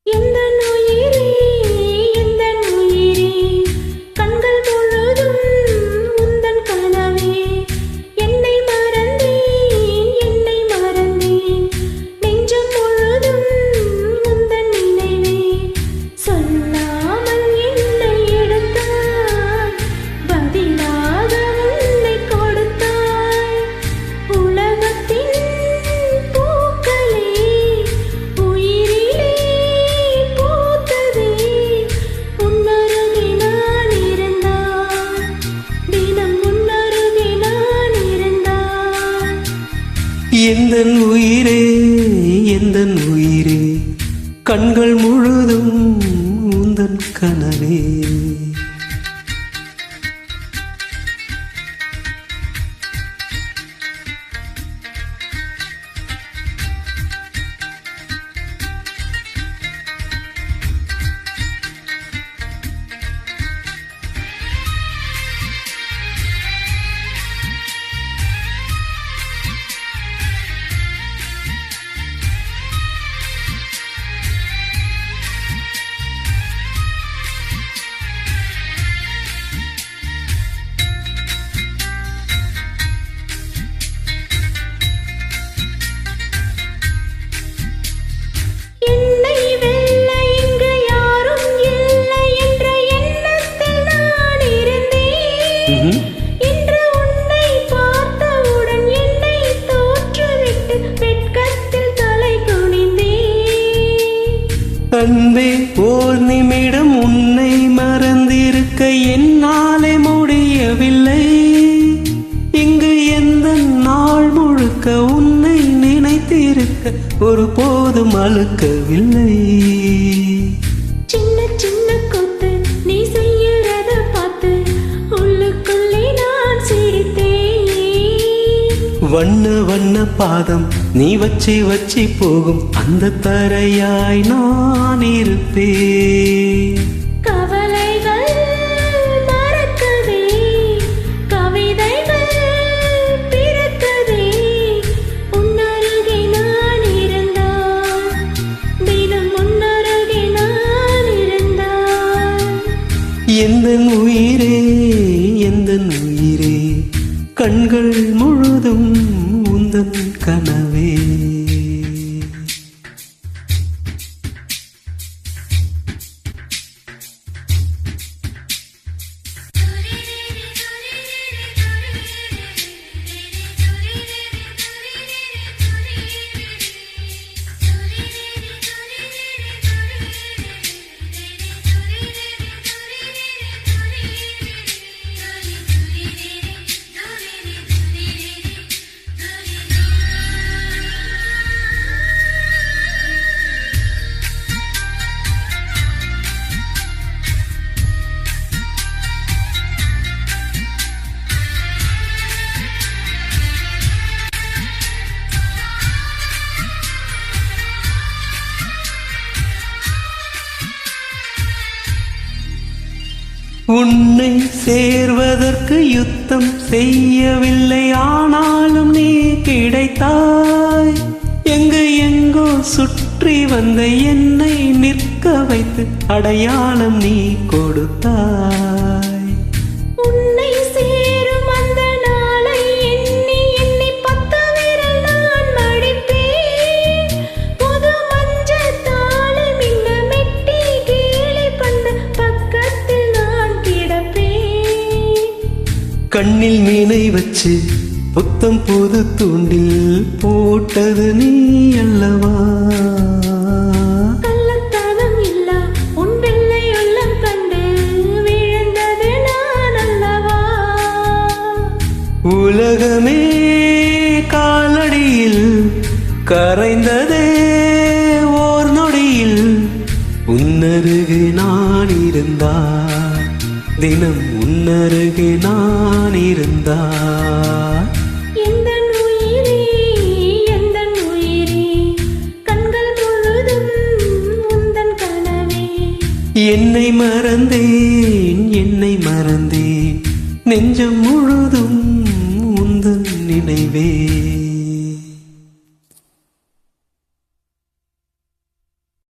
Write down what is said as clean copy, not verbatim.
எந்தன் உயிரே எந்தன் உயிரே கண்கள் முழுதும் உந்தன் கனவே என்னை மறந்தேன் நெஞ்சம் முழுதும் உந்தன் நினைவே சொல்லாமல் என்னை எடுத்தாய் பதிலாக உன்னை கொடுத்தாய் உலகத்தின் பூக்களே உயிரிலே பூத்ததே உன்னருகே நான் இருந்தால் தினம் உன்னருகே நான் இருந்தால் எந்தன் உயிரே எந்தன் உயிரே கண்கள் முழுதும் உந்தன் கனவே என்னை வெல்ல இங்கு யாரும் இல்லை என்ற எண்ணத்தில் நான் இருந்தேன் இன்று உன்னை பார்த்தவுடன் என்னை தோற்றுவிட்டு வெட்கத்தில் தலை குனிந்தேன் அன்பே ஓர் நிமிடம் உன்னை மறந்திருக்க என்னாலே முடியவில்லை இங்கு எந்த நாள் முழுக்க உன்னை நினைத்திருக்க ஒருபோதும் அழுக்கவில்லை சின்ன சின்ன கொத்து நீ செய்யறத பார்த்து உள்ளுக்குள்ளே நான் சிரித்தேன் வண்ண வண்ண பாதம் நீ வச்சி போகும் அந்த தரையாய் நான் இருப்பேன் கவலைகள் மறக்கவே கவிதைகள் பிறக்கவே உன்னருகே நான் இருந்தால் தினம் உன்னருகே நான் இருந்தால் எந்தன் உயிரே எந்தன் உயிரே கண்கள் முழுதும் உந்தன் கனவே உன்னை சேர்வதற்கு யுத்தம் செய்யவில்லை ஆனாலும் நீ கிடைத்தாய் எங்கோ சுற்றி வந்த என்னை நிற்க வைத்து அடையாளம் நீ கொடுத்தாய் உன்னை சேரும் அந்த நாளை எண்ணி எண்ணி 10 விரல் நான் மடிப்பேன் புது மஞ்சள் தாளை மின்ன மெட்டி கேலி பண்ண பக்கத்தில் நான் கிடப்பேன் கண்ணில் மீனை வச்சு புத்தம் புது தூண்டில் போட்டது நீ அல்லவா கள்ளத்தனம் இல்லா உன் வெள்ளை உள்ளம் கண்டு விழுந்தது நான் அல்லவா உலகமே காலடியில் கரைந்ததே ஓர் நொடியில் உன்னருகே நான் இருந்தால் தினம் உன்னருகே நான் இருந்தால் எந்தன் உயிரே எந்தன் உயிரே கண்கள் முழுதும் உந்தன் கனவே என்னை மறந்தேன் நெஞ்சம் முழுதும் உந்தன் நினைவே